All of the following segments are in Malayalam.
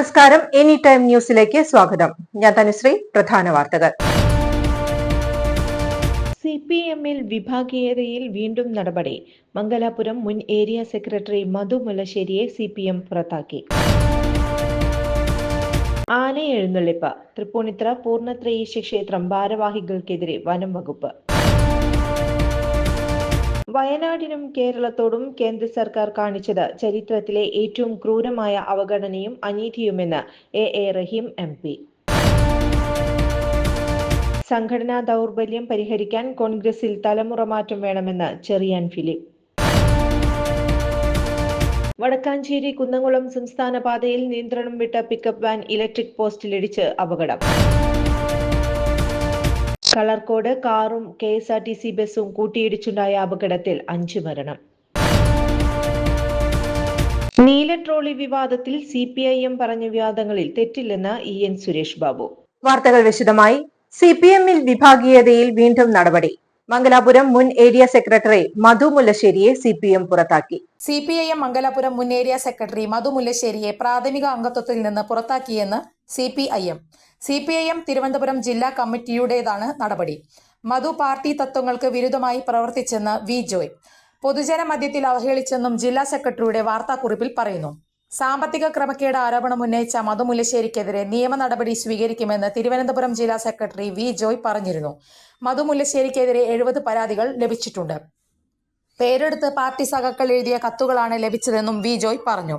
നമസ്കാരം. എനി ടൈം ന്യൂസിലേക്ക് സ്വാഗതം. ഞാൻ തനുശ്രീ. പ്രധാന വാർത്തകൾ. CPM-ൽ വിഭാഗീയതയിൽ വീണ്ടും നടപടി. മംഗലാപുരം മുൻ ഏരിയ സെക്രട്ടറി മധു മുല്ലശ്ശേരിയെ CPM പുറത്താക്കി. ആന എഴുന്നള്ളിപ്പ്. തൃപ്പൂണിത്തുറ പൂർണ്ണത്രയീശ ക്ഷേത്രം ഭാരവാഹികൾക്കെതിരെ വനം വകുപ്പ്. വയനാടിനും കേരളത്തോടും കേന്ദ്ര സർക്കാർ കാണിച്ചത് ചരിത്രത്തിലെ ഏറ്റവും ക്രൂരമായ അവഗണനയും അനീതിയുമെന്ന് A.A. റഹീം MP. സംഘടനാ ദൗർബല്യം പരിഹരിക്കാൻ കോൺഗ്രസിൽ തലമുറ മാറ്റം വേണമെന്ന് ചെറിയാൻ ഫിലിപ്പ്. വടക്കാഞ്ചേരി കുന്നംകുളം സംസ്ഥാന പാതയിൽ നിയന്ത്രണം വിട്ട പിക്കപ്പ് വാൻ ഇലക്ട്രിക് പോസ്റ്റിലിടിച്ച് അപകടം. കളർകോട് കാറും KSRTC ബസും കൂട്ടിയിടിച്ചുണ്ടായ അപകടത്തിൽ 5 മരണം. നീല ട്രോളി വിവാദത്തിൽ CPIM പറഞ്ഞ വിവാദങ്ങളിൽ തെറ്റില്ലെന്ന് EN സുരേഷ് ബാബു. വാർത്തകൾ വിശദമായി. CPM-ൽ വിഭാഗീയതയിൽ വീണ്ടും നടപടി. മംഗലാപുരം മുൻ ഏരിയ സെക്രട്ടറി മധു മുല്ലശ്ശേരിയെ CPM പുറത്താക്കി. CPIM മംഗലാപുരം മുൻ ഏരിയ സെക്രട്ടറി മധു മുല്ലശ്ശേരിയെ പ്രാഥമിക അംഗത്വത്തിൽ നിന്ന് പുറത്താക്കിയെന്ന് CPIM തിരുവനന്തപുരം ജില്ലാ കമ്മിറ്റിയുടേതാണ് നടപടി. മധു പാർട്ടി തത്വങ്ങൾക്ക് വിരുദ്ധമായി പ്രവർത്തിച്ചെന്ന് V. ജോയ് പൊതുജന മധ്യത്തിൽ അവഹേളിച്ചെന്നും ജില്ലാ സെക്രട്ടറിയുടെ വാർത്താക്കുറിപ്പിൽ പറയുന്നു. സാമ്പത്തിക ക്രമക്കേട് ആരോപണം ഉന്നയിച്ച മധു മുല്ലശ്ശേരിക്കെതിരെ നിയമ നടപടി സ്വീകരിക്കുമെന്ന് തിരുവനന്തപുരം ജില്ലാ സെക്രട്ടറി V. ജോയ് പറഞ്ഞിരുന്നു. മധു മുല്ലശ്ശേരിക്കെതിരെ 70 പരാതികൾ ലഭിച്ചിട്ടുണ്ട്. പേരെടുത്ത് പാർട്ടി സഖാക്കൾ എഴുതിയ കത്തുകളാണ് ലഭിച്ചതെന്നും V. ജോയ് പറഞ്ഞു.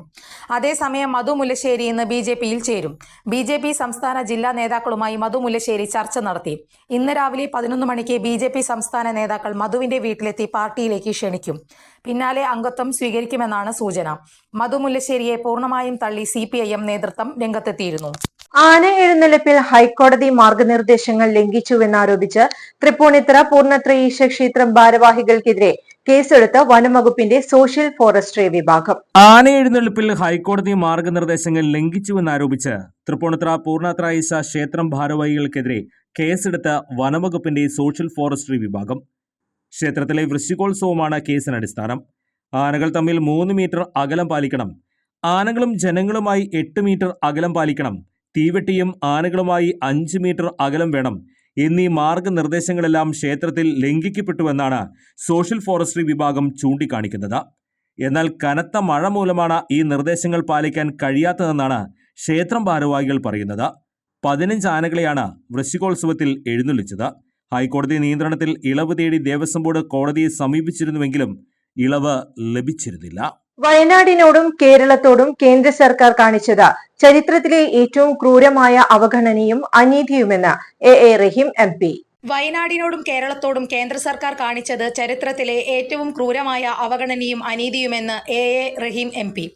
അതേസമയം മധു മുല്ലശ്ശേരി ഇന്ന് BJP-യിൽ ചേരും. BJP സംസ്ഥാന ജില്ലാ നേതാക്കളുമായി മധു മുല്ലശ്ശേരി ചർച്ച നടത്തി. ഇന്ന് രാവിലെ 11 മണിക്ക് BJP സംസ്ഥാന നേതാക്കൾ മധുവിന്റെ വീട്ടിലെത്തി പാർട്ടിയിലേക്ക് ക്ഷണിക്കും. പിന്നാലെ അംഗത്വം സ്വീകരിക്കുമെന്നാണ് സൂചന. മധു മുല്ലശ്ശേരിയെ പൂർണ്ണമായും തള്ളി CPIM നേതൃത്വം രംഗത്തെത്തിയിരുന്നു. ആന എഴുന്നള്ളിപ്പിൽ ഹൈക്കോടതി മാർഗനിർദ്ദേശങ്ങൾ ലംഘിച്ചുവെന്നാരോപിച്ച് തൃപ്പൂണിത്തുറ പൂർണ്ണത്രയീശ ക്ഷേത്രം ഭാരവാഹികൾക്കെതിരെ കേസെടുത്ത വനംവകുപ്പിന്റെ സോഷ്യൽ ഫോറസ്ട്രി വിഭാഗം. ആന എഴുന്നള്ളിപ്പിൽ ഹൈക്കോടതി മാർഗനിർദ്ദേശങ്ങൾ ലംഘിച്ചുവെന്നാരോപിച്ച് തൃപ്പൂണിത്തുറ പൂർണ്ണത്രയീശ ക്ഷേത്രം ഭാരവാഹികൾക്കെതിരെ കേസെടുത്ത വനംവകുപ്പിന്റെ സോഷ്യൽ ഫോറസ്ട്രി വിഭാഗം. ക്ഷേത്രത്തിലെ വൃശ്ചികോത്സവമാണ് കേസിന് അടിസ്ഥാനം. ആനകൾ തമ്മിൽ 3 മീറ്റർ അകലം പാലിക്കണം. ആനകളും ജനങ്ങളുമായി 8 മീറ്റർ അകലം പാലിക്കണം. തീവെട്ടിയും ആനകളുമായി 5 മീറ്റർ അകലം വേണം എന്നീ മാർഗനിർദ്ദേശങ്ങളെല്ലാം ക്ഷേത്രത്തിൽ ലംഘിക്കപ്പെട്ടുവെന്നാണ് സോഷ്യൽ ഫോറസ്ട്രി വിഭാഗം ചൂണ്ടിക്കാണിക്കുന്നത്. എന്നാൽ കനത്ത മഴ മൂലമാണ് ഈ നിർദ്ദേശങ്ങൾ പാലിക്കാൻ കഴിയാത്തതെന്നാണ് ക്ഷേത്രം ഭാരവാഹികൾ പറയുന്നത്. 15 ആനകളെയാണ് വൃശ്ചികോത്സവത്തിൽ എഴുന്നള്ളിച്ചത്. ഹൈക്കോടതി നിയന്ത്രണത്തിൽ ഇളവ് തേടി ദേവസ്വം ബോർഡ് കോടതിയെ സമീപിച്ചിരുന്നുവെങ്കിലും ഇളവ് ലഭിച്ചിരുന്നില്ല. വയനാടിനോടും കേരളത്തോടും കേന്ദ്ര സർക്കാർ കാണിച്ചത് ചരിത്രത്തിലെ ഏറ്റവും ക്രൂരമായ അവഗണനയും അനീതിയുമെന്ന് A.A. റഹീം MP. വയനാടിനോടും കേരളത്തോടും കേന്ദ്ര സർക്കാർ കാണിച്ചത് ചരിത്രത്തിലെ ഏറ്റവും ക്രൂരമായ അവഗണനയും അനീതിയുമെന്ന് A.A. റഹീം MP.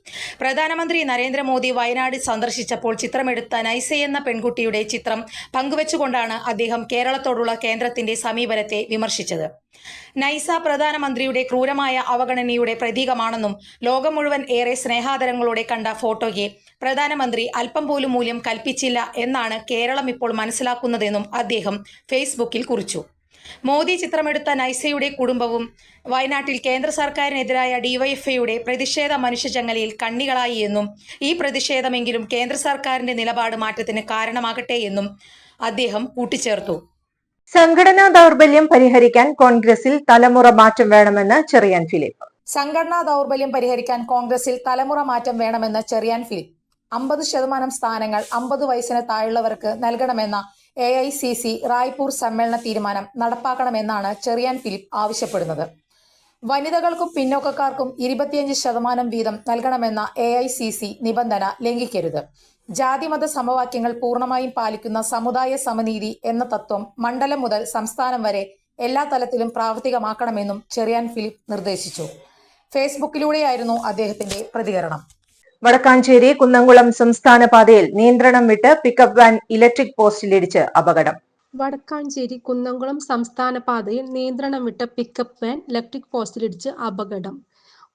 പ്രധാനമന്ത്രി നരേന്ദ്രമോദി വയനാട് സന്ദർശിച്ചപ്പോൾ ചിത്രമെടുത്ത നൈസ എന്ന പെൺകുട്ടിയുടെ ചിത്രം പങ്കുവച്ചുകൊണ്ടാണ് അദ്ദേഹം കേരളത്തോടുള്ള കേന്ദ്രത്തിന്റെ സമീപനത്തെ വിമർശിച്ചത്. നൈസ പ്രധാനമന്ത്രിയുടെ ക്രൂരമായ അവഗണനയുടെ പ്രതീകമാണെന്നും ലോകം മുഴുവൻ ഏറെ സ്നേഹാദരങ്ങളോടെ കണ്ട ഫോട്ടോയ്ക്ക് പ്രധാനമന്ത്രി അല്പം പോലും മൂല്യം കൽപ്പിച്ചില്ല എന്നാണ് കേരളം ഇപ്പോൾ മനസ്സിലാക്കുന്നതെന്നും അദ്ദേഹം ഫേസ്ബുക്കിൽ കുറിച്ചു. മോദി ചിത്രമെടുത്ത നൈസയുടെ കുടുംബവും വയനാട്ടിൽ കേന്ദ്ര സർക്കാരിനെതിരായ DYFIയുടെ പ്രതിഷേധ മനുഷ്യചങ്ങലയിൽ കണ്ണികളായി എന്നും ഈ പ്രതിഷേധമെങ്കിലും കേന്ദ്ര സർക്കാരിന്റെ നിലപാട് മാറ്റത്തിന് കാരണമാകട്ടെ എന്നും അദ്ദേഹം കൂട്ടിച്ചേർത്തു. സംഘടനാ ദൗർബല്യം പരിഹരിക്കാൻ കോൺഗ്രസിൽ തലമുറ മാറ്റം വേണമെന്ന് ചെറിയാൻ ഫിലിപ്പ്. സംഘടനാ ദൗർബല്യം പരിഹരിക്കാൻ കോൺഗ്രസിൽ തലമുറ മാറ്റം വേണമെന്ന് ചെറിയാൻ ഫിലിപ്പ്. 50% സ്ഥാനങ്ങൾ 50 വയസ്സിന് താഴെയുള്ളവർക്ക് നൽകണമെന്ന AICC റായ്പൂർ സമ്മേളന തീരുമാനം നടപ്പാക്കണമെന്നാണ് ചെറിയാൻ ഫിലിപ്പ് ആവശ്യപ്പെടുന്നത്. വനിതകൾക്കും പിന്നോക്കക്കാർക്കും 25% വീതം നൽകണമെന്ന AICC നിബന്ധന ലംഘിക്കരുത്. ജാതിമത സമവാക്യങ്ങൾ പൂർണ്ണമായും പാലിക്കുന്ന സമുദായ സമനീതി എന്ന തത്വം മണ്ഡലം മുതൽ സംസ്ഥാനം വരെ എല്ലാ തലത്തിലും പ്രാവർത്തികമാക്കണമെന്നും ചെറിയാൻ ഫിലിപ്പ് നിർദ്ദേശിച്ചു. ഫേസ്ബുക്കിലൂടെയായിരുന്നു അദ്ദേഹത്തിന്റെ പ്രതികരണം. വടക്കാഞ്ചേരി കുന്നംകുളം സംസ്ഥാന പാതയിൽ നിയന്ത്രണം വിട്ട് പിക്കപ്പ് വാൻ ഇലക്ട്രിക് പോസ്റ്റിലിടിച്ച് അപകടം. വടക്കാഞ്ചേരി കുന്നംകുളം സംസ്ഥാന പാതയിൽ നിയന്ത്രണം വിട്ട പിക്കപ്പ് വാൻ ഇലക്ട്രിക് പോസ്റ്റിലിടിച്ച് അപകടം.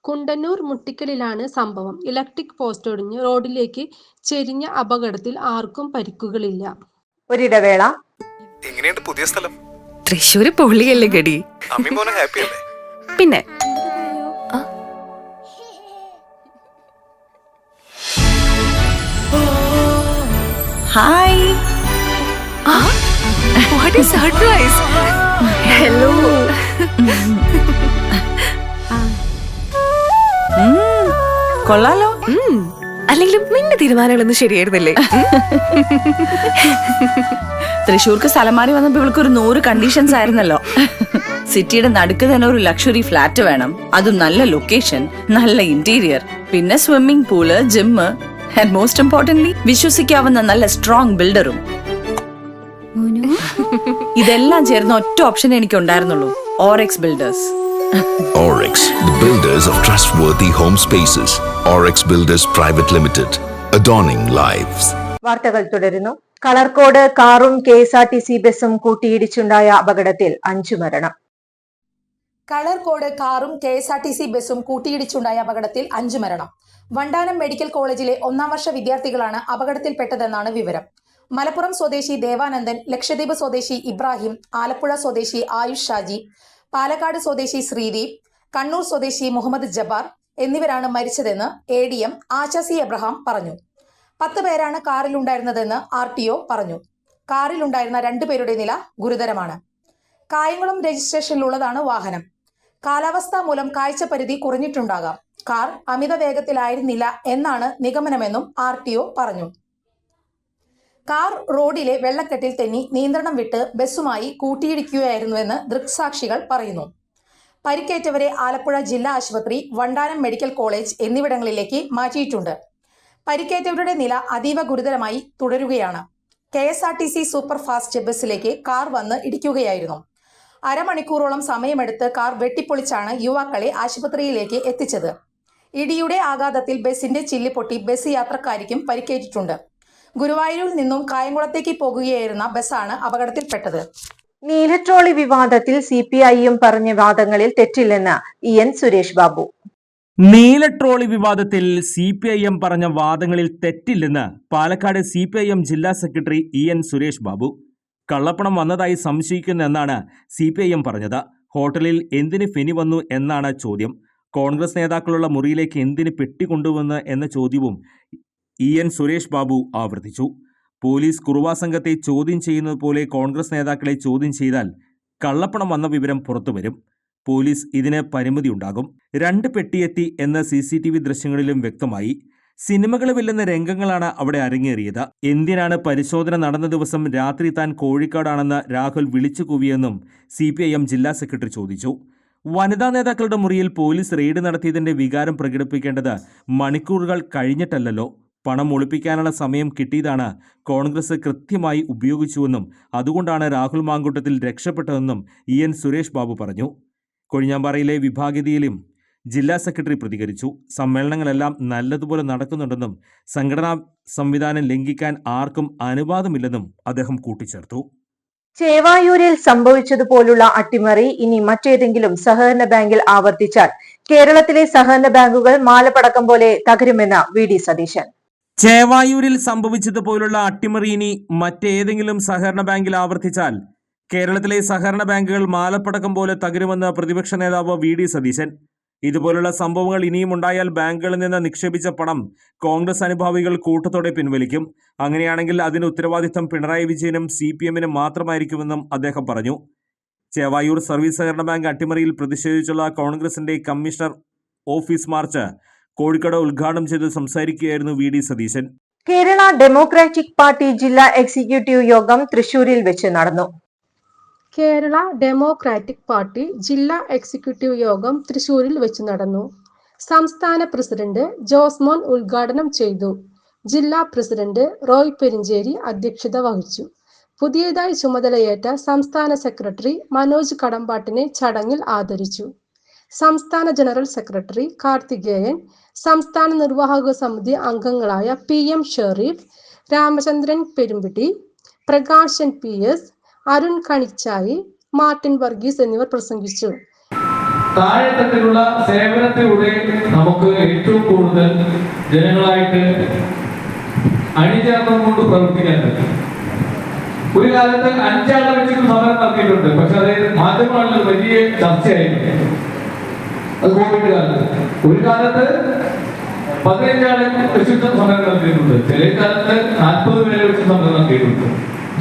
കുണ്ടന്നൂർ മുട്ടിക്കലിലാണ് സംഭവം. ഇലക്ട്രിക് പോസ്റ്റ് ഒടിഞ്ഞ് റോഡിലേക്ക് ചെരിഞ്ഞ അപകടത്തിൽ ആർക്കും പരിക്കുകളില്ല. ഒരിടവേള. എങ്ങനെയുണ്ട് പുതിയ സ്ഥലം? തൃശ്ശൂര് പൊള്ളിയല്ലേ ഗടി? പിന്നെ hi. What a surprise. Hello. കൊള്ളാലോ. അല്ലെങ്കിൽ നിന്റെ തീരുമാനങ്ങളൊന്നും ശരിയായിരുന്നില്ലേ? തൃശ്ശൂർക്ക് സ്ഥലം മാറി വന്നപ്പോ ഇവൾക്കൊരു 100 കണ്ടീഷൻസ് ആയിരുന്നല്ലോ. സിറ്റിയുടെ നടുക്ക് തന്നെ ഒരു ലക്ഷറി ഫ്ലാറ്റ് വേണം, അതും നല്ല ലൊക്കേഷൻ, നല്ല ഇന്റീരിയർ, പിന്നെ swimming pool, gym, and most importantly വിശ്വസിക്കാവുന്ന നല്ല സ്ട്രോങ് ബിൽഡറും. ഇതെല്ലാം ചേർന്ന ഒറ്റ ഓപ്ഷൻ എനിക്ക് ഉണ്ടായിരുന്നുള്ളൂ, Orex builders. Orex, the builders of trustworthy home spaces. Orex Builders Private Limited, adorning lives. വാർത്തകൾ തുടരുന്നു. കളർക്കോട് കാറും KSRTC ബസും കൂട്ടിയിടിച്ചുണ്ടായ അപകടത്തിൽ 5 മരണം. കളർക്കോട് കാറും KSRTC ബസും കൂട്ടിയിടിച്ചുണ്ടായ അപകടത്തിൽ 5 മരണം. വണ്ടാനം മെഡിക്കൽ കോളേജിലെ 1ാം വർഷ വിദ്യാർത്ഥികളാണ് അപകടത്തിൽപ്പെട്ടതെന്നാണ് വിവരം. മലപ്പുറം സ്വദേശി ദേവാനന്ദൻ, ലക്ഷദ്വീപ് സ്വദേശി ഇബ്രാഹിം, ആലപ്പുഴ സ്വദേശി ആയുഷ് ഷാജി, പാലക്കാട് സ്വദേശി ശ്രീദീപ്, കണ്ണൂർ സ്വദേശി മുഹമ്മദ് ജബ്ബാർ എന്നിവരാണ് മരിച്ചതെന്ന് ADM ആശ സി എബ്രഹാം പറഞ്ഞു. 10 പേരാണ് കാറിലുണ്ടായിരുന്നതെന്ന് RTO പറഞ്ഞു. കാറിലുണ്ടായിരുന്ന 2 പേരുടെ നില ഗുരുതരമാണ്. കായംകുളം രജിസ്ട്രേഷനിലുള്ളതാണ് വാഹനം. കാലാവസ്ഥ മൂലം കാഴ്ചപരിധി കുറഞ്ഞിട്ടുണ്ടാകാം. കാർ അമിത വേഗത്തിലായിരുന്നില്ല എന്നാണ് നിഗമനമെന്നും RTO പറഞ്ഞു. കാർ റോഡിലെ വെള്ളക്കെട്ടിൽ തെന്നി നിയന്ത്രണം വിട്ട് ബസ്സുമായി കൂട്ടിയിടിക്കുകയായിരുന്നുവെന്ന് ദൃക്സാക്ഷികൾ പറയുന്നു. പരിക്കേറ്റവരെ ആലപ്പുഴ ജില്ലാ ആശുപത്രി, വണ്ടാനം മെഡിക്കൽ കോളേജ് എന്നിവിടങ്ങളിലേക്ക് മാറ്റിയിട്ടുണ്ട്. പരിക്കേറ്റവരുടെ നില അതീവ ഗുരുതരമായി തുടരുകയാണ്. KSRTC സൂപ്പർ ഫാസ്റ്റ് ബസ്സിലേക്ക് കാർ വന്ന് ഇടിക്കുകയായിരുന്നു. അരമണിക്കൂറോളം സമയമെടുത്ത് കാർ വെട്ടിപ്പൊളിച്ചാണ് യുവാക്കളെ ആശുപത്രിയിലേക്ക് എത്തിച്ചത്. ഇടിയുടെ ആഘാതത്തിൽ ബസിന്റെ ചില്ല് പൊട്ടി ബസ് യാത്രക്കാരിക്കും പരിക്കേറ്റിട്ടുണ്ട്. ഗുരുവായൂരിൽ നിന്നും കായംകുളത്തേക്ക് പോകുകയായിരുന്ന ബസ്സാണ് അപകടത്തിൽപ്പെട്ടത്. നീലട്രോളി വിവാദത്തിൽ CPIM പറഞ്ഞ വാദങ്ങളിൽ തെറ്റില്ലെന്ന് EN സുരേഷ് ബാബു. നീലട്രോളി വിവാദത്തിൽ CPIM പറഞ്ഞ വാദങ്ങളിൽ തെറ്റില്ലെന്ന് പാലക്കാട് CPIM ജില്ലാ സെക്രട്ടറി EN സുരേഷ് ബാബു. കള്ളപ്പണം വന്നതായി സംശയിക്കുന്നെന്നാണ് CPIM പറഞ്ഞത്. ഹോട്ടലിൽ എന്തിന് ഫെനി വന്നു എന്നാണ് ചോദ്യം. കോൺഗ്രസ് നേതാക്കളുള്ള മുറിയിലേക്ക് എന്തിന് പെട്ടി കൊണ്ടുവന്ന് എന്ന ചോദ്യവും EN സുരേഷ് ബാബു ആവർത്തിച്ചു. പോലീസ് കുറുവാ സംഘത്തെ ചോദ്യം ചെയ്യുന്നത് പോലെ കോൺഗ്രസ് നേതാക്കളെ ചോദ്യം ചെയ്താൽ കള്ളപ്പണം വന്ന വിവരം പുറത്തുവരും. പോലീസ് ഇതിന് പരിമിതിയുണ്ടാകും. 2 പെട്ടിയെത്തി എന്ന് CCTV ദൃശ്യങ്ങളിലും വ്യക്തമായി. സിനിമകൾ വെല്ലുന്ന രംഗങ്ങളാണ് അവിടെ അരങ്ങേറിയത്. എന്തിനാണ് പരിശോധന നടന്ന ദിവസം രാത്രി താൻ കോഴിക്കോടാണെന്ന് രാഹുൽ വിളിച്ചു കൂവിയെന്നും CPIM ജില്ലാ സെക്രട്ടറി ചോദിച്ചു. വനിതാ നേതാക്കളുടെ മുറിയിൽ പോലീസ് റെയ്ഡ് നടത്തിയതിന്റെ വികാരം പ്രകടിപ്പിക്കേണ്ടത് മണിക്കൂറുകൾ കഴിഞ്ഞിട്ടല്ലോ. പണം ഒളിപ്പിക്കാനുള്ള സമയം കിട്ടിയതാണ് കോൺഗ്രസ് കൃത്യമായി ഉപയോഗിച്ചുവെന്നും അതുകൊണ്ടാണ് രാഹുൽ മാങ്കൂട്ടത്തിൽ രക്ഷപ്പെട്ടതെന്നും EN സുരേഷ് ബാബു പറഞ്ഞു. കൊഴിഞ്ഞാമ്പാറയിലെ വിഭാഗീയതയിലും ജില്ലാ സെക്രട്ടറി പ്രതികരിച്ചു. സമ്മേളനങ്ങളെല്ലാം നല്ലതുപോലെ നടക്കുന്നുണ്ടെന്നും സംഘടനാ സംവിധാനം ലംഘിക്കാൻ ആർക്കും അനുവാദമില്ലെന്നും അദ്ദേഹം കൂട്ടിച്ചേർത്തു. ചേവായൂരിൽ സംഭവിച്ചതുപോലുള്ള അട്ടിമറി ഇനി മറ്റേതെങ്കിലും സഹകരണ ബാങ്കിൽ ആവർത്തിച്ചാൽ കേരളത്തിലെ സഹകരണ ബാങ്കുകൾ മാലപ്പടക്കം പോലെ തകരുമെന്ന് VD സതീശൻ. ചേവായൂരിൽ സംഭവിച്ചതുപോലുള്ള അട്ടിമറി ഇനി മറ്റേതെങ്കിലും സഹകരണ ബാങ്കിൽ ആവർത്തിച്ചാൽ കേരളത്തിലെ സഹകരണ ബാങ്കുകൾ മാലപ്പടക്കം പോലെ തകരുമെന്ന് പ്രതിപക്ഷ നേതാവ് VD സതീശൻ. ഇതുപോലുള്ള സംഭവങ്ങൾ ഇനിയും ഉണ്ടായാൽ ബാങ്കുകളിൽ നിന്ന് നിക്ഷേപിച്ച പണം കോൺഗ്രസ് അനുഭാവികൾ കൂട്ടത്തോടെ പിൻവലിക്കും. അങ്ങനെയാണെങ്കിൽ അതിന് ഉത്തരവാദിത്തം പിണറായി വിജയനും CPM-നും മാത്രമായിരിക്കുമെന്നും അദ്ദേഹം പറഞ്ഞു. ചേവായൂർ സർവീസ് സഹകരണ ബാങ്ക് അട്ടിമറിയിൽ പ്രതിഷേധിച്ചുള്ള കോൺഗ്രസിന്റെ കമ്മീഷണർ ഓഫീസ് മാർച്ച് കോഴിക്കോട് ഉദ്ഘാടനം ചെയ്ത് സംസാരിക്കുകയായിരുന്നു VD Satheesan. Kerala democratic party ജില്ലാ എക്സിക്യൂട്ടീവ് യോഗം തൃശൂരിൽ വെച്ച് നടന്നു. കേരള ഡെമോക്രാറ്റിക് പാർട്ടി ജില്ലാ എക്സിക്യൂട്ടീവ് യോഗം തൃശൂരിൽ വെച്ച് നടന്നു. സംസ്ഥാന പ്രസിഡന്റ് ജോസ്മോൻ ഉദ്ഘാടനം ചെയ്തു. ജില്ലാ പ്രസിഡന്റ് റോയ് പെരിഞ്ചേരി അധ്യക്ഷത വഹിച്ചു. പുതിയതായി ചുമതലയേറ്റ സംസ്ഥാന സെക്രട്ടറി മനോജ് കടമ്പാട്ടിനെ ചടങ്ങിൽ ആദരിച്ചു. സംസ്ഥാന ജനറൽ സെക്രട്ടറി കാർത്തികേയൻ, സംസ്ഥാന നിർവാഹക സമിതി അംഗങ്ങളായ PM ഷെറീഫ്, രാമചന്ദ്രൻ പെരുമ്പിടി, പ്രകാശൻ PS, അരുൺ കണിച്ചായി, മാർട്ടിൻ വർഗീസ് എന്നിവർ പ്രസംഗിച്ചു. താഴെത്തട്ടിലുള്ള സേവനത്തിലൂടെ നമുക്ക് ഏറ്റവും കൂടുതൽ ജനങ്ങളായിട്ട് അണിചേർന്നുകൊണ്ട് പ്രവർത്തിക്കാൻ പറ്റും. ഒരു കാലത്ത് 5 ആളെ വെച്ചിട്ട് സമരം നടത്തിയിട്ടുണ്ട്. പക്ഷെ അത് മാധ്യമങ്ങളിൽ വലിയ ചർച്ചയായിരുന്നു. അത് കോവിഡ് കാലത്ത്. ഒരു കാലത്ത് 15 ആളെ വെച്ച് സമരം നടത്തിയിട്ടുണ്ട്. ചില കാലത്ത് 40 പേരെ വെച്ച് സമരം നടത്തിയിട്ടുണ്ട്.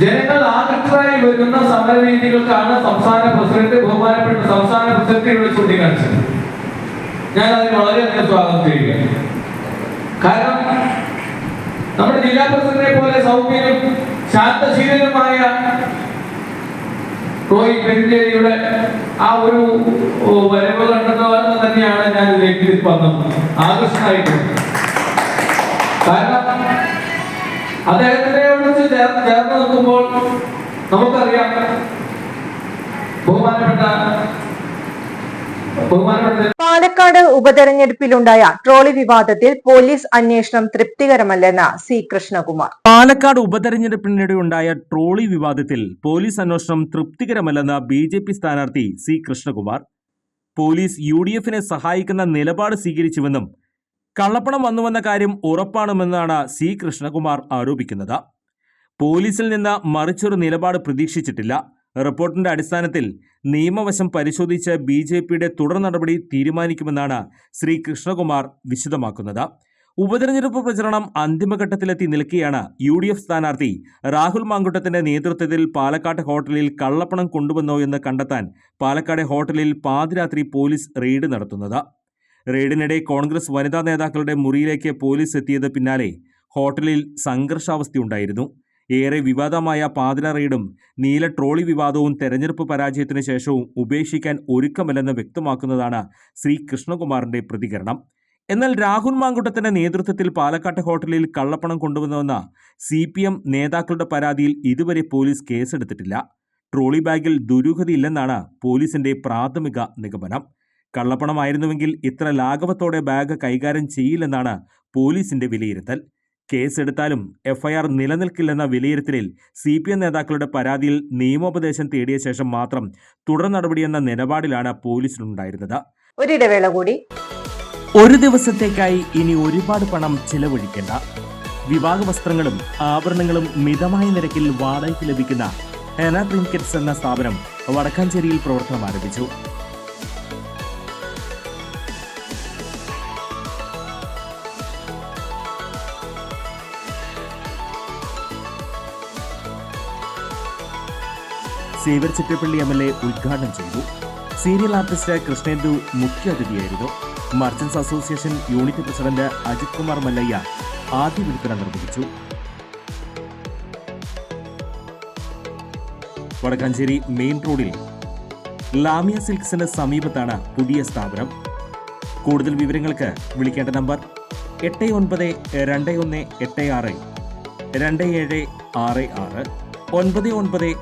ജനങ്ങൾ ആകൃഷ്ടരായി വരുന്ന സമരരീതികൾക്കാണ് സംസ്ഥാന പ്രസിഡന്റ്, ബഹുമാനപ്പെട്ട സംസ്ഥാന പ്രസിഡന്റ് ഇവിടെ ചൂണ്ടിക്കാണിച്ചത്. ഞാൻ അതിന് വളരെയധികം സ്വാഗതം ചെയ്യുകയാണ്. കാരണം നമ്മുടെ ജില്ലാ പ്രസിഡന്റിനെ പോലെ സൗമ്യനും ശാന്തശീലനുമായ റോയി പെരിഞ്ചേരിയുടെ ആ ഒരു വരവ് കണ്ടത് തന്നെയാണ് ഞാൻ ഇതിലേക്ക് വന്നത്, ആകർഷണമായിട്ടുണ്ട്. കാരണം അദ്ദേഹത്തിനോട് ചേർന്ന് നിൽക്കുമ്പോൾ നമുക്കറിയാം ബഹുമാനപ്പെട്ട പാലക്കാട് ഉപതെരഞ്ഞെടുപ്പിലുണ്ടായ ട്രോളി വിവാദത്തിൽ പോലീസ് അന്വേഷണം തൃപ്തികരമല്ലെന്ന് സി കൃഷ്ണകുമാർ. പാലക്കാട് ഉപതെരഞ്ഞെടുപ്പിനിടെയുണ്ടായ ട്രോളി വിവാദത്തിൽ പോലീസ് അന്വേഷണം തൃപ്തികരമല്ലെന്ന് BJP സ്ഥാനാർത്ഥി സി കൃഷ്ണകുമാർ. പോലീസ് UDFനെ സഹായിക്കുന്ന നിലപാട് സ്വീകരിച്ചുവെന്നും കള്ളപ്പണം വന്നുവെന്ന കാര്യം ഉറപ്പാണെന്നാണ് സി കൃഷ്ണകുമാർ ആരോപിക്കുന്നത്. പോലീസിൽ നിന്ന് മറിച്ചൊരു നിലപാട് പ്രതീക്ഷിച്ചിട്ടില്ല. റിപ്പോർട്ടിന്റെ അടിസ്ഥാനത്തിൽ നിയമവശം പരിശോധിച്ച് BJPയുടെ തുടർ നടപടി തീരുമാനിക്കുമെന്നാണ് ശ്രീ കൃഷ്ണകുമാർ വിശദമാക്കുന്നത്. ഉപതെരഞ്ഞെടുപ്പ് പ്രചരണം അന്തിമഘട്ടത്തിലെത്തി നിൽക്കെയാണ് UDF സ്ഥാനാർത്ഥി രാഹുൽ മാങ്കുട്ടത്തിന്റെ നേതൃത്വത്തിൽ പാലക്കാട് ഹോട്ടലിൽ കള്ളപ്പണം കൊണ്ടുവന്നോ എന്ന് കണ്ടെത്താൻ പാലക്കാട് ഹോട്ടലിൽ പാതിരാത്രി പോലീസ് റെയ്ഡ് നടത്തുന്നത്. റെയ്ഡിനിടെ കോൺഗ്രസ് വനിതാ നേതാക്കളുടെ മുറിയിലേക്ക് പോലീസ് എത്തിയത് പിന്നാലെ ഹോട്ടലിൽ സംഘർഷാവസ്ഥയുണ്ടായിരുന്നു. ഏറെ വിവാദമായ പാതിര റെയ്ഡും നീല ട്രോളി വിവാദവും തെരഞ്ഞെടുപ്പ് പരാജയത്തിന് ശേഷവും ഉപേക്ഷിക്കാൻ ഒരുക്കമല്ലെന്ന് വ്യക്തമാക്കുന്നതാണ് ശ്രീ കൃഷ്ണകുമാറിന്റെ പ്രതികരണം. എന്നാൽ രാഹുൽ മാങ്കുട്ടത്തിന്റെ നേതൃത്വത്തിൽ പാലക്കാട് ഹോട്ടലിൽ കള്ളപ്പണം കൊണ്ടുവന്നുവെന്ന CPM നേതാക്കളുടെ പരാതിയിൽ ഇതുവരെ പോലീസ് കേസെടുത്തിട്ടില്ല. ട്രോളി ബാഗിൽ ദുരൂഹതയില്ലെന്നാണ് പോലീസിന്റെ പ്രാഥമിക നിഗമനം. കള്ളപ്പണമായിരുന്നുവെങ്കിൽ ഇത്ര ലാഘവത്തോടെ ബാഗ് കൈകാര്യം ചെയ്യില്ലെന്നാണ് പോലീസിന്റെ വിലയിരുത്തൽ. കേസെടുത്താലും FIR നിലനിൽക്കില്ലെന്ന വിലയിരുത്തലിൽ CPM നേതാക്കളുടെ പരാതിയിൽ നിയമോപദേശം തേടിയ ശേഷം മാത്രം തുടർ നടപടിയെന്ന നിലപാടിലാണ് പോലീസിനുണ്ടായിരുന്നത്. ഒരിടവേള കൂടി. ഒരു ദിവസത്തേക്കായി ഇനി ഒരുപാട് പണം ചിലവഴിക്കേണ്ട. വിവാഹ വസ്ത്രങ്ങളും ആഭരണങ്ങളും മിതമായ നിരക്കിൽ വാടകയ്ക്ക് ലഭിക്കുന്ന ഹെന ട്രിങ്കറ്റ്സ് എന്ന സ്ഥാപനം വടക്കാഞ്ചേരിയിൽ പ്രവർത്തനം ആരംഭിച്ചു. സേവ്യർ ചിറ്റപ്പള്ളി MLA ഉദ്ഘാടനം ചെയ്തു. സീരിയൽ ആർട്ടിസ്റ്റ് കൃഷ്ണേന്ദു മുഖ്യാതിഥിയായിരുന്നു. Merchants association unit president Ajith Kumar Mallayya ആദ്യ വിൽപ്പന നിർവഹിച്ചു. വടക്കാഞ്ചേരി മെയിൻ റോഡിൽ ലാമിയ സിൽക്സിന് സമീപത്താണ് പുതിയ സ്ഥാപനം. കൂടുതൽ വിവരങ്ങൾക്ക് വിളിക്കേണ്ട നമ്പർ 892186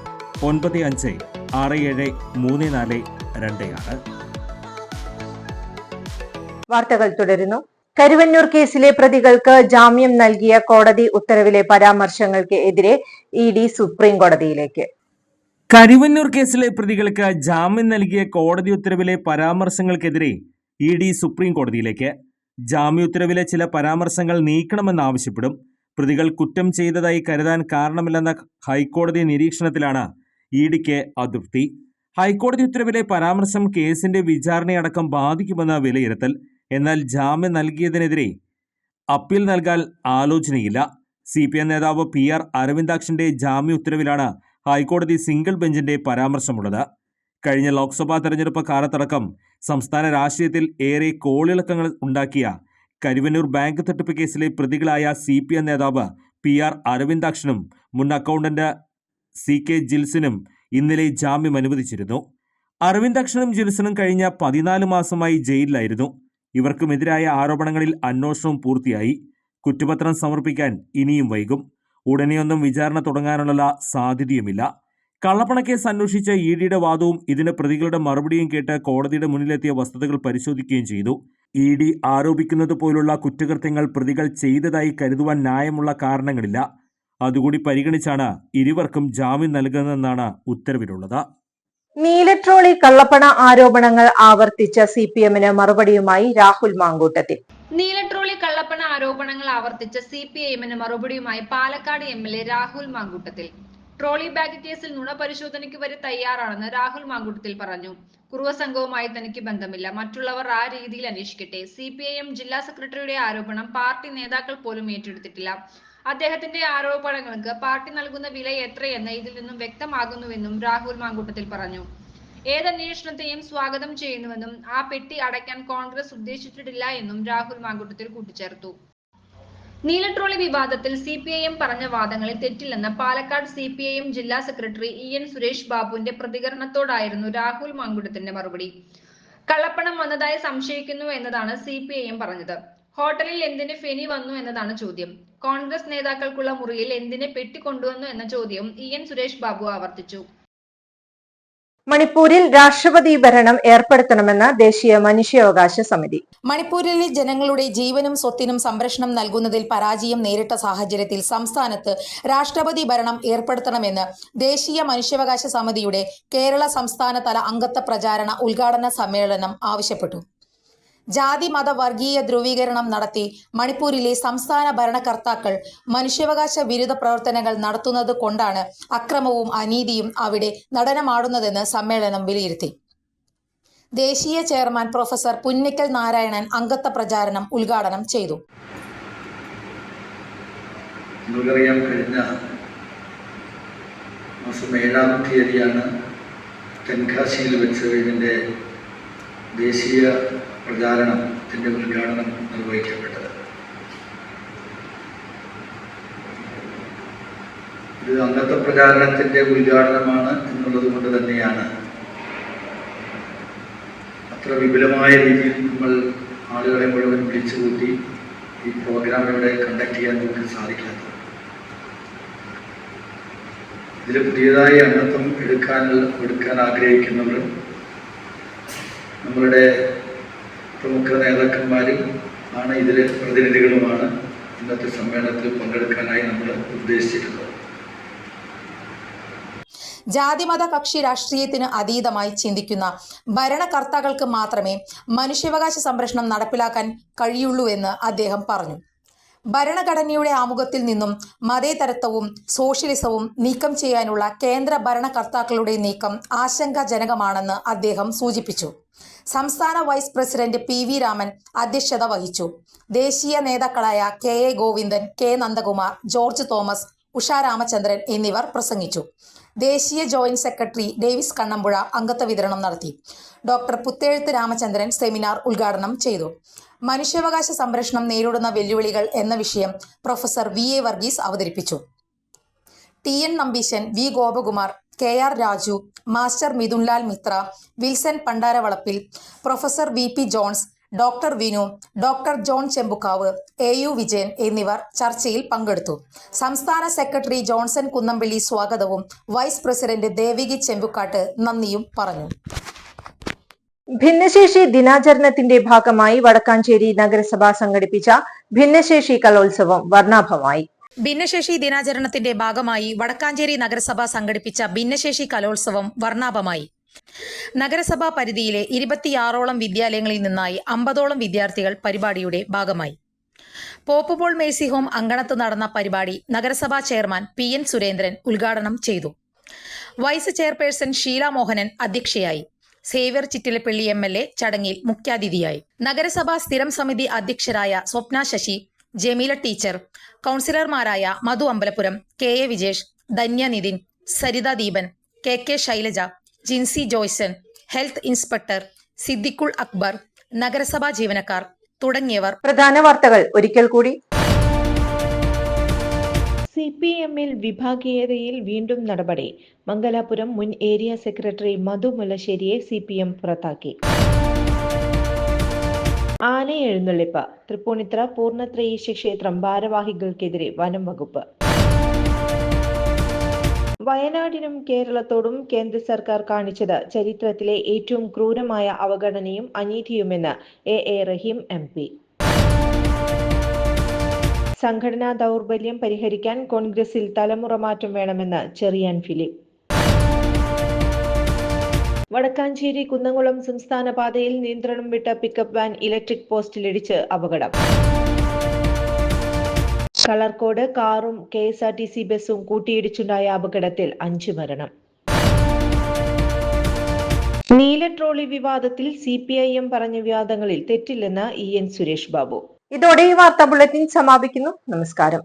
2766 9995673426. വാർത്തകൾ തുടരുന്നു. കരുവന്നൂർ കേസിലെ പ്രതികൾക്ക് ജാമ്യം നൽകിയ കോടതി ഉത്തരവിലെ പരാമർശങ്ങൾക്ക് എതിരെ ED സുപ്രീം കോടതിയിലേക്ക്. കരുവന്നൂർ കേസിലെ പ്രതികൾക്ക് ജാമ്യം നൽകിയ കോടതി ഉത്തരവിലെ പരാമർശങ്ങൾക്കെതിരെ ED സുപ്രീം കോടതിയിലേക്ക്. ജാമ്യോത്തരവിലെ ചില പരാമർശങ്ങൾ നീക്കണമെന്നാവശ്യപ്പെടും. പ്രതികൾ കുറ്റം ചെയ്തതായി കരുതാൻ കാരണമില്ലെന്ന ഹൈക്കോടതി നിരീക്ഷണത്തിലാണ് EDക്ക് അതൃപ്തി. ഹൈക്കോടതി ഉത്തരവിലെ പരാമർശം കേസിന്റെ വിചാരണയടക്കം ബാധിക്കുമെന്ന വിലയിരുത്തൽ. എന്നാൽ ജാമ്യം നൽകിയതിനെതിരെ അപ്പീൽ നൽകാൻ ആലോചനയില്ല. CPM നേതാവ് PR അരവിന്ദാക്ഷന്റെ ജാമ്യ ഉത്തരവിലാണ് ഹൈക്കോടതി സിംഗിൾ ബെഞ്ചിന്റെ പരാമർശമുള്ളത്. കഴിഞ്ഞ ലോക്സഭാ തെരഞ്ഞെടുപ്പ് കാലത്തടക്കം സംസ്ഥാന രാഷ്ട്രീയത്തിൽ ഏറെ കോളിളക്കങ്ങൾ ഉണ്ടാക്കിയ കരുവന്നൂർ ബാങ്ക് തട്ടിപ്പ് കേസിലെ പ്രതികളായ CPM നേതാവ് PR അരവിന്ദാക്ഷനും മുൻ അക്കൗണ്ടന്റ് CK ജിൽസിനും ഇന്നലെ ജാമ്യം അനുവദിച്ചിരുന്നു. അരവിന്ദാക്ഷനും ജിൽസിനും കഴിഞ്ഞ 14 മാസമായി ജയിലിലായിരുന്നു. ഇവർക്കുമെതിരായ ആരോപണങ്ങളിൽ അന്വേഷണവും പൂർത്തിയായി. കുറ്റപത്രം സമർപ്പിക്കാൻ ഇനിയും വൈകും. ഉടനെയൊന്നും വിചാരണ തുടങ്ങാനുള്ള സാധ്യതയുമില്ല. കള്ളപ്പണക്കേസ് അന്വേഷിച്ച EDയുടെ വാദവും ഇതിന് പ്രതികളുടെ മറുപടിയും കേട്ട് കോടതിയുടെ മുന്നിലെത്തിയ വസ്തുതകൾ പരിശോധിക്കുകയും ചെയ്തു. ED ആരോപിക്കുന്നത് പോലുള്ള കുറ്റകൃത്യങ്ങൾ പ്രതികൾ ചെയ്തതായി കരുതുവാൻ ന്യായമുള്ള കാരണങ്ങളില്ല. അതുകൂടി പരിഗണിച്ചാണ് ഇരുവർക്കും ജാമ്യം നൽകുന്നതെന്നാണ് ഉത്തരവിലുള്ളത്. നീലട്രോളി കള്ളപ്പണ ആരോപണങ്ങൾ ആവർത്തിച്ച CPMന് മറുപടിയുമായി രാഹുൽ മാങ്കൂട്ടത്തിൽ. നീലട്രോളി കള്ളപ്പണ ആരോപണങ്ങൾ ആവർത്തിച്ച CPIMന് മറുപടിയുമായി Palakkad MLA Rahul Mankoottathil. Trolley bag കേസിൽ നുണ പരിശോധനയ്ക്ക് വരെ തയ്യാറാണെന്ന് രാഹുൽ മാങ്കൂട്ടത്തിൽ പറഞ്ഞു. കുറുവ സംഘവുമായി തനിക്ക് ബന്ധമില്ല, മറ്റുള്ളവർ ആ രീതിയിൽ അന്വേഷിക്കട്ടെ. CPIM ജില്ലാ സെക്രട്ടറിയുടെ ആരോപണം പാർട്ടി നേതാക്കൾ പോലും ഏറ്റെടുത്തിട്ടില്ല. അദ്ദേഹത്തിന്റെ ആരോപണങ്ങൾക്ക് പാർട്ടി നൽകുന്ന വില എത്രയെന്ന് ഇതിൽ നിന്നും വ്യക്തമാകുന്നുവെന്നും രാഹുൽ മാങ്കൂട്ടത്തിൽ പറഞ്ഞു. ഏതന്വേഷണത്തെയും സ്വാഗതം ചെയ്യുന്നുവെന്നും ആ പെട്ടി അടയ്ക്കാൻ കോൺഗ്രസ് ഉദ്ദേശിച്ചിട്ടില്ല എന്നും രാഹുൽ മാങ്കൂട്ടത്തിൽ കൂട്ടിച്ചേർത്തു. നീല ട്രോളി വിവാദത്തിൽ CPIM പറഞ്ഞ വാദങ്ങളിൽ തെറ്റില്ലെന്ന് പാലക്കാട് CPIM ജില്ലാ സെക്രട്ടറി EN സുരേഷ് ബാബുവിന്റെ പ്രതികരണത്തോടായിരുന്നു രാഹുൽ മാങ്കൂട്ടത്തിന്റെ മറുപടി. കള്ളപ്പണം വന്നതായി സംശയിക്കുന്നു എന്നതാണ് CPIM പറഞ്ഞത്. ഹോട്ടലിൽ എന്തിന് ഫെനി വന്നു എന്നതാണ് ചോദ്യം. കോൺഗ്രസ് നേതാക്കൾക്കുള്ള മുറിയിൽ എന്തിനെ പെട്ടി കൊണ്ടുവന്നു എന്ന ചോദ്യവും EN സുരേഷ് ബാബു ആവർത്തിച്ചു. മണിപ്പൂരിൽ രാഷ്ട്രപതി ഭരണം ഏർപ്പെടുത്തണമെന്ന ദേശീയ മനുഷ്യാവകാശ സമിതി. മണിപ്പൂരിലെ ജനങ്ങളുടെ ജീവനും സ്വത്തിനും സംരക്ഷണം നൽകുന്നതിൽ പരാജയം നേരിട്ട സാഹചര്യത്തിൽ സംസ്ഥാനത്ത് രാഷ്ട്രപതി ഭരണം ഏർപ്പെടുത്തണമെന്ന് ദേശീയ മനുഷ്യാവകാശ സമിതിയുടെ കേരള സംസ്ഥാനതല അംഗത്വ പ്രചാരണ ഉദ്ഘാടന സമ്മേളനം ആവശ്യപ്പെട്ടു. ജാതി മത വർഗീയ ധ്രുവീകരണം നടത്തി മണിപ്പൂരിലെ സംസ്ഥാന ഭരണകർത്താക്കൾ മനുഷ്യാവകാശ വിരുദ്ധ പ്രവർത്തനങ്ങൾ നടത്തുന്നത് കൊണ്ടാണ് അക്രമവും അനീതിയും അവിടെ നടനമാടുന്നതെന്ന് സമ്മേളനം വിലയിരുത്തി. ദേശീയ ചെയർമാൻ പ്രൊഫസർ പുന്നക്കൽ നാരായണൻ അംഗത്വ പ്രചാരണം ഉദ്ഘാടനം ചെയ്തു. നമുക്കറിയാം, കഴിഞ്ഞ മാസം 7-ാം തീയതിയാണ് തെൻകാശിയിൽ വെച്ച് ഇതിൻ്റെ ദേശീയ പ്രചാരണത്തിൻ്റെ ഉദ്ഘാടനം നിർവഹിക്കപ്പെട്ടത്. ഇത് അംഗത്വ പ്രചാരണത്തിൻ്റെ ഉദ്ഘാടനമാണ് എന്നുള്ളത് കൊണ്ട് തന്നെയാണ് അത്ര വിപുലമായ രീതിയിൽ നമ്മൾ ആളുകളെ മുഴുവൻ വിളിച്ചുകൂട്ടി ഈ പ്രോഗ്രാം ഇവിടെ കണ്ടക്ട് ചെയ്യാൻ നമുക്ക് സാധിക്കാത്തത്. ഇതിൽ പുതിയതായി അംഗത്വം എടുക്കാൻ ആഗ്രഹിക്കുന്നവരും നമ്മളുടെ പ്രമുഖ നേതാക്കന്മാരും ആണ്, ഇതിലെ പ്രതിനിധികളുമാണ് ഇന്നത്തെ സമ്മേളനത്തിൽ പങ്കെടുക്കാനായി നമ്മൾ ഉദ്ദേശിച്ചിട്ടുള്ളത്. ജാതിമത കക്ഷി രാഷ്ട്രീയത്തിന് അതീതമായി ചിന്തിക്കുന്ന ഭരണകർത്താക്കൾക്ക് മാത്രമേ മനുഷ്യാവകാശ സംരക്ഷണം നടപ്പിലാക്കാൻ കഴിയുള്ളൂവെന്ന് അദ്ദേഹം പറഞ്ഞു. ഭരണഘടനയുടെ ആമുഖത്തിൽ നിന്നും മതേതരത്വവും സോഷ്യലിസവും നീക്കം ചെയ്യാനുള്ള കേന്ദ്ര ഭരണകർത്താക്കളുടെ നീക്കം ആശങ്കാജനകമാണെന്ന് അദ്ദേഹം സൂചിപ്പിച്ചു. സംസ്ഥാന വൈസ് പ്രസിഡന്റ് PV രാമൻ അധ്യക്ഷത വഹിച്ചു. ദേശീയ നേതാക്കളായ KA Govindan, K Nandakumar, George Thomas, Usha Ramachandran എന്നിവർ പ്രസംഗിച്ചു. ദേശീയ ജോയിന്റ് സെക്രട്ടറി ഡേവിസ് കണ്ണമ്പുഴ അംഗത്വ വിതരണം നടത്തി. ഡോക്ടർ പുത്തേഴുത്ത് രാമചന്ദ്രൻ സെമിനാർ ഉദ്ഘാടനം ചെയ്തു. മനുഷ്യാവകാശ സംരക്ഷണം നേരിടുന്ന വെല്ലുവിളികൾ എന്ന വിഷയം പ്രൊഫസർ VA വർഗീസ് അവതരിപ്പിച്ചു. TN Nambeesan, V Gopakumar, KR Raju, master Mithunlal Mithra, Wilson Pandaravalappil, professor VP Johns, doctor Vinu, doctor John Chembukkavu, AU Vijayan എന്നിവർ ചർച്ചയിൽ പങ്കെടുത്തു. സംസ്ഥാന സെക്രട്ടറി ജോൺസൺ കുന്നംപള്ളി സ്വാഗതവും വൈസ് പ്രസിഡന്റ് ദേവികി ചെമ്പുക്കാട്ട് നന്ദിയും പറഞ്ഞു. ഭിന്നശേഷി ദിനാചരണത്തിന്റെ ഭാഗമായി വടക്കാഞ്ചേരി നഗരസഭ സംഘടിപ്പിച്ച ഭിന്നശേഷി കലോത്സവം വർണ്ണാഭമായി. ഭിന്നശേഷി ദിനാചരണത്തിന്റെ ഭാഗമായി വടക്കാഞ്ചേരി നഗരസഭ സംഘടിപ്പിച്ച ഭിന്നശേഷി കലോത്സവം വർണ്ണാഭമായി. നഗരസഭാ പരിധിയിലെ 26ഓളം വിദ്യാലയങ്ങളിൽ നിന്നായി 50ഓളം വിദ്യാർത്ഥികൾ പരിപാടിയുടെ ഭാഗമായി. പോപ്പ് പോൾ മേഴ്സി ഹോം അങ്കണത്ത് നടന്ന പരിപാടി നഗരസഭാ ചെയർമാൻ PN സുരേന്ദ്രൻ ഉദ്ഘാടനം ചെയ്തു. വൈസ് ചെയർപേഴ്സൺ ഷീല മോഹനൻ അധ്യക്ഷയായി. സേവ്യർ ചിറ്റിലപ്പള്ളി MLA ചടങ്ങിൽ മുഖ്യാതിഥിയായി. നഗരസഭാ സ്ഥിരം സമിതി അധ്യക്ഷരായ സ്വപ്ന ശശി, ജമീല ടീച്ചർ, കൗൺസിലർമാരായ Madhu Ambalapuram, KA Vijesh, Dhanya Nithin, Saritha Deepan, KK Shailaja, Jincy Joyson, health inspector Siddiqul Akbar, നഗരസഭാ ജീവനക്കാർ തുടങ്ങിയവർ. പ്രധാന വാർത്തകൾ ഒരിക്കൽ കൂടി. CPM-ൽ വിഭാഗീയതയിൽ വീണ്ടും നടപടി. മംഗലാപുരം മുൻ ഏരിയ സെക്രട്ടറി മധു മുല്ലശ്ശേരിയെ CPM പുറത്താക്കി. ആന എഴുന്നള്ളിപ്പ്. തൃപ്പൂണിത്തുറ പൂർണ്ണത്രയീശ ക്ഷേത്രം ഭാരവാഹികൾക്കെതിരെ വനം വകുപ്പ്. വയനാടിനും കേരളത്തോടും കേന്ദ്ര സർക്കാർ കാണിച്ചത് ചരിത്രത്തിലെ ഏറ്റവും ക്രൂരമായ അവഗണനയും അനീതിയുമെന്ന് AA റഹീം MP. സംഘടനാ ദൗർബല്യം പരിഹരിക്കാൻ കോൺഗ്രസിൽ തലമുറ മാറ്റം വേണമെന്ന് ചെറിയാൻ ഫിലിപ്പ്. വടക്കാഞ്ചേരി കുന്നംകുളം സംസ്ഥാന പാതയിൽ നിയന്ത്രണം വിട്ട പിക്കപ്പ് വാൻ ഇലക്ട്രിക് പോസ്റ്റിലിടിച്ച് അപകടം. കളർക്കോട് കാറും KSRTC ബസും കൂട്ടിയിടിച്ചുണ്ടായ അപകടത്തിൽ 5 മരണം. നീല ട്രോളി വിവാദത്തിൽ CPIM പറഞ്ഞ വിവാദങ്ങളിൽ തെറ്റില്ലെന്ന് EN സുരേഷ് ബാബു. ഇതോടെ ഈ വാർത്താ ബുള്ളറ്റിൻ സമാപിക്കുന്നു. നമസ്കാരം.